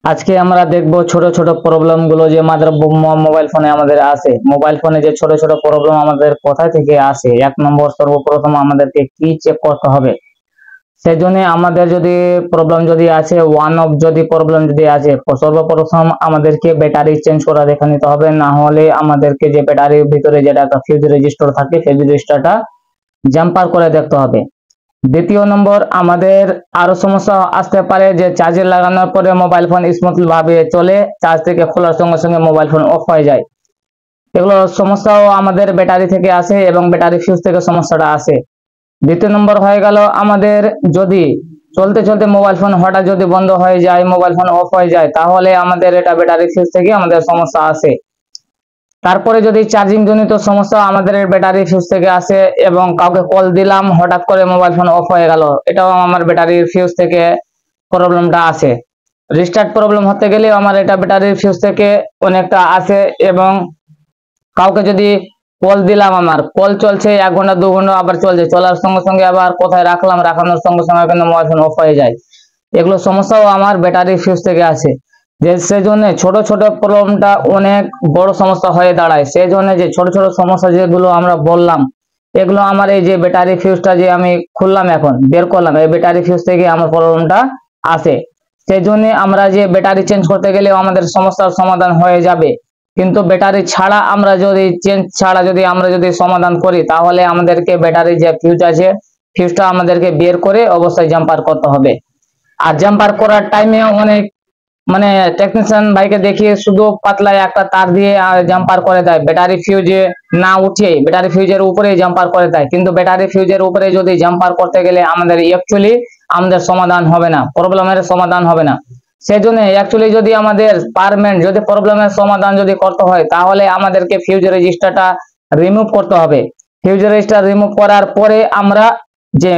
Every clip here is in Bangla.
আজকে আমরা দেখব ছোট ছোট প্রবলেম গুলো যে আমাদের মোবাইল ফোনে আমাদের আসে। মোবাইল ফোনে যে ছোট ছোট প্রবলেম আমাদের কোথা থেকে আসে, এক নম্বর সর্বপ্রথম আমাদেরকে কি চেক করতে হবে। সেই জন্য আমাদের যদি প্রবলেম যদি আছে, ওয়ান অফ যদি প্রবলেম যদি আছে, সর্বপ্রথম আমাদেরকে ব্যাটারি চেঞ্জ করা দেখে নিতে হবে। না হলে আমাদেরকে যে ব্যাটারির ভিতরে যেটা একটা ফিউজ রেজিস্টার থাকে, ফিউজ রেজিস্টারটা জাম্পার করে দেখতে হবে। দ্বিতীয় নম্বর, আমাদের আরো সমস্যা আসতে পারে যে চার্জে লাগানোর পরে মোবাইল ফোন স্মুথলি ভাবে চলে, চার্জ থেকে খোলার সঙ্গে সঙ্গে মোবাইল ফোন অফ হয়ে যায়। এগুলো সমস্যাও আমাদের ব্যাটারি থেকে আসে এবং ব্যাটারি ফিউজ থেকে সমস্যাটা আসে। দ্বিতীয় নম্বর হয়ে গেল, আমাদের যদি চলতে চলতে মোবাইল ফোন হঠাৎ যদি বন্ধ হয়ে যায়, মোবাইল ফোন অফ হয়ে যায়, তাহলে আমাদের এটা ব্যাটারি ফিউজ থেকে আমাদের সমস্যা আসে। তারপরে যদি চার্জিং জনিত সমস্যা আমাদের ব্যাটারি ফিউজ থেকে আসে এবং কাউকে কল দিলাম, হঠাৎ করে মোবাইল ফোন অফ হয়ে গেল, এটাও আমার ব্যাটারির ফিউজ থেকে প্রবলেমটা আসে। রিস্টার্ট প্রবলেম হতে গেলে আমার এটা ব্যাটারির ফিউজ থেকে অনেকটা আসে। এবং কাউকে যদি কল দিলাম, আমার কল চলছে 1 ঘন্টা 2 ঘন্টা আবার চলছে, চলার সঙ্গে সঙ্গে আবার কোথায় রাখলাম, রাখানোর সঙ্গে সঙ্গে কিন্তু মোবাইল ফোন অফ হয়ে যায়। এগুলো সমস্যাও আমার ব্যাটারির ফিউজ থেকে আসে। যে সেজন্য ছোট ছোট প্রবলেমটা অনেক বড় সমস্যা হয়ে দাঁড়ায়। সেই জন্য যে ছোট ছোট সমস্যা যেগুলো আমরা বললাম, এগুলো আমার এই যে ব্যাটারি ফিউজটা যে আমি খুললাম, এখন বের করলাম, এই ব্যাটারি ফিউজ থেকে আমার প্রবলেমটা আসে। সেই জন্য আমরা যে ব্যাটারি চেঞ্জ করতে গেলে আমাদের সমস্যার সমাধান হয়ে যাবে, কিন্তু ব্যাটারি ছাড়া আমরা যদি চেঞ্জ ছাড়া যদি আমরা যদি সমাধান করি, তাহলে আমাদেরকে ব্যাটারি যে ফিউজ আছে, ফিউজটা আমাদেরকে বের করে অবশ্যই জাম্পার করতে হবে। আর জাম্পার করার টাইমে অনেক মানে টেকনিশিয়ান ভাইকে দেখিয়ে শুধু পাতলা একটা তার দিয়ে জাম্পার করে দেয়, ব্যাটারি ফিউজে না উঠে ব্যাটারি ফিউজের উপরে জাম্পার করে দেয়। কিন্তু ব্যাটারি ফিউজের উপরে যদি জাম্পার করতে গেলে আমাদের অ্যাকচুয়ালি আমাদের সমাধান হবে না, প্রবলেমের সমাধান হবে না। সেই জন্য অ্যাকচুয়ালি যদি আমাদের পারমানেন্ট যদি প্রবলেমের সমাধান যদি করতে হয়, তাহলে আমাদেরকে ফিউজ রেজিস্টারটা রিমুভ করতে হবে। ফিউজ রেজিস্টার রিমুভ করার পরে আমরা যে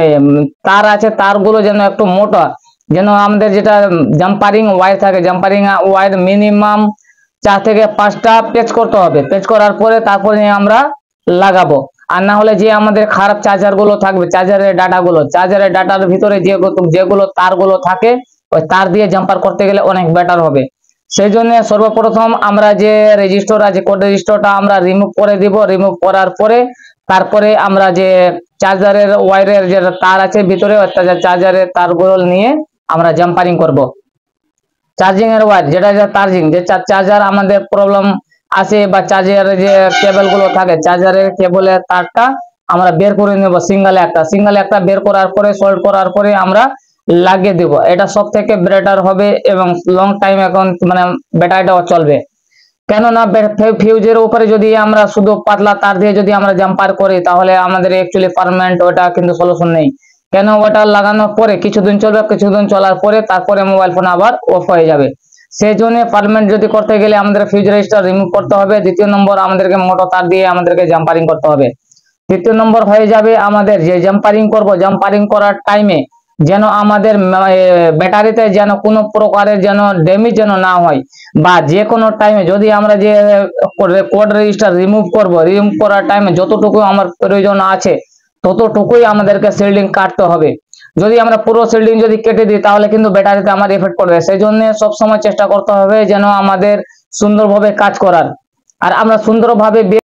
তার আছে, তারগুলো যেন একটু মোটা, যেন আমাদের যেটা জাম্পারিং ওয়্যার থাকে, জাম্পারিং ওয়্যার মিনিমাম 4 থেকে 5টা পেচ করতে হবে। পেচ করার পরে তারপরে আমরা লাগাবো। আর না হলে যে আমাদের খারাপ চার্জার গুলো থাকবে, চার্জারের ডাটার ভিতরে যেগুলো তারগুলো থাকে, ওই তার দিয়ে জাম্পার করতে গেলে অনেক বেটার হবে। সেই জন্য সর্বপ্রথম আমরা যে রেজিস্টার আছে, কোড রেজিস্টারটা আমরা রিমুভ করে দিব। রিমুভ করার পরে তারপরে আমরা যে চার্জারের ওয়্যারের যে তার আছে ভিতরে, চার্জারের তারগুলো নিয়ে আমরা জাম্পারিং করব। চার্জিং এর ওয়্যার যেটা চার্জিং যে চার্জার আমাদের প্রবলেম আছে, বা চার্জারের যে কেবল গুলো থাকে, চার্জারের কেবলের তারটা আমরা বের করে নেব। সিঙ্গেল একটা বের করার পরে সল্ট করার পরে আমরা লাগিয়ে দেব। এটা সব থেকে বেটার হবে এবং লং টাইম এখন মানে ব্যাটারিটাও চলবে। কেননা ফিউজের উপরে যদি আমরা শুধু পাতলা তার দিয়ে যদি আমরা জাম্পার করি, তাহলে আমাদের অ্যাকচুয়ালি পার্মানেন্ট ওটা কিন্তু সলিউশন নেই। কেন, ওটা লাগানোর পরে কিছুদিন চলবে, কিছুদিন চলার পরে তারপরে মোবাইল ফোন আবার অফ হয়ে যাবে। সেই জন্য পার্মানেন্ট যদি করতে গেলে আমাদের ফিউজ রেজিস্টার রিমুভ করতে হবে। দ্বিতীয় নম্বর, আমাদেরকে মোটর তার দিয়ে আমাদেরকে জাম্পারিং করতে হবে। তৃতীয় নম্বর হয়ে যাবে, আমাদের যে জাম্পারিং করব, জাম্পারিং করার টাইমে যেন আমাদের ব্যাটারিতে যেন কোনো প্রকারের যেন ড্যামেজ যেন না হয়, বা যে কোনো টাইমে যদি আমরা যে কোড রেজিস্টার রিমুভ করব, রিমুভ করার টাইমে যতটুকু আমার প্রয়োজন আছে ততটুকুই আমাদেরকে শিল্ডিং কাটতে হবে। যদি আমরা পুরো শিল্ডিং যদি কেটে দিই, তাহলে কিন্তু ব্যাটারিতে আমার এফেক্ট করবে। সেই জন্য সবসময় চেষ্টা করতে হবে যেন আমাদের সুন্দরভাবে কাজ করার। আর আমরা সুন্দরভাবে